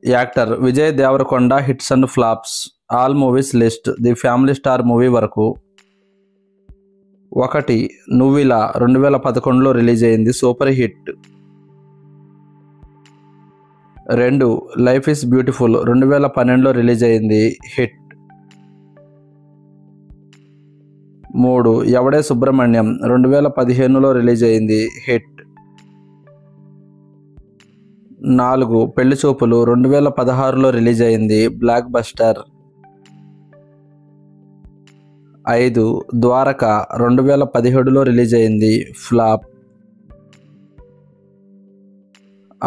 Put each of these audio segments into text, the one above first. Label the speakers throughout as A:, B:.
A: Actor Vijay Deverakonda hits and flops all movies list the family star movie వరకు. 1. నువ్విలా 2011లో release అయింది, super hit. 2. Life is beautiful 2012లో release అయింది, hit. 3. Evade Subramanyam 2015లో release అయింది, హిట్. 4. పెళ్లి చూపులు 2016లో రిలీజ్ అయింది, బ్లాక్ బస్టర్. 5. ద్వారక 2017లో రిలీజ్ అయింది, ఫ్లాప్.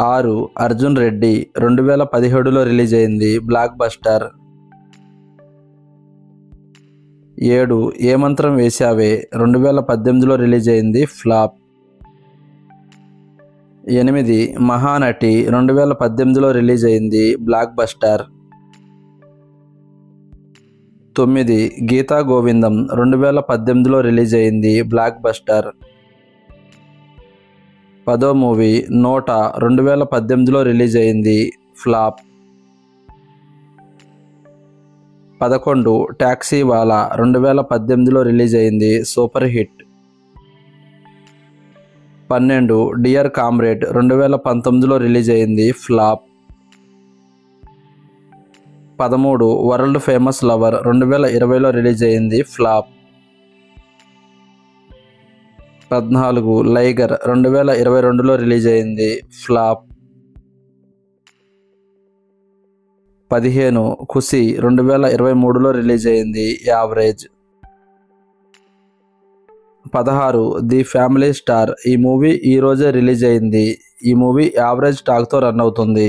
A: 6. అర్జున్ రెడ్డి 2017లో రిలీజ్ అయింది, బ్లాక్ బస్టర్. 7. ఏ మంత్రం వేశావే 2018లో రిలీజ్ అయింది, ఫ్లాప్. 8. మహానటి 2018లో రిలీజ్ అయింది, బ్లాక్ బస్టర్. 9. గీతా గోవిందం 2018లో రిలీజ్ అయింది, బ్లాక్ బస్టర్. 10వ మూవీ నోట 2018లో రిలీజ్ అయింది, ఫ్లాప్. 11. టాక్సీ వాలా 2018లో రిలీజ్ అయింది, సూపర్ హిట్. 12. డియర్ కామ్రేడ్ 2019లో రిలీజ్ అయింది, ఫ్లాప్. 13. వరల్డ్ ఫేమస్ లవర్ 2020లో రిలీజ్ అయింది, ఫ్లాప్. 14. లైగర్ 2022లో రిలీజ్ అయింది, ఫ్లాప్. 15. ఖుషి 2023లో రిలీజ్ అయింది, యావరేజ్. 16. ది ఫ్యామిలీ స్టార్ ఈ మూవీ ఈ రోజే రిలీజ్ అయింది. ఈ మూవీ యావరేజ్ టాక్తో రన్ అవుతుంది.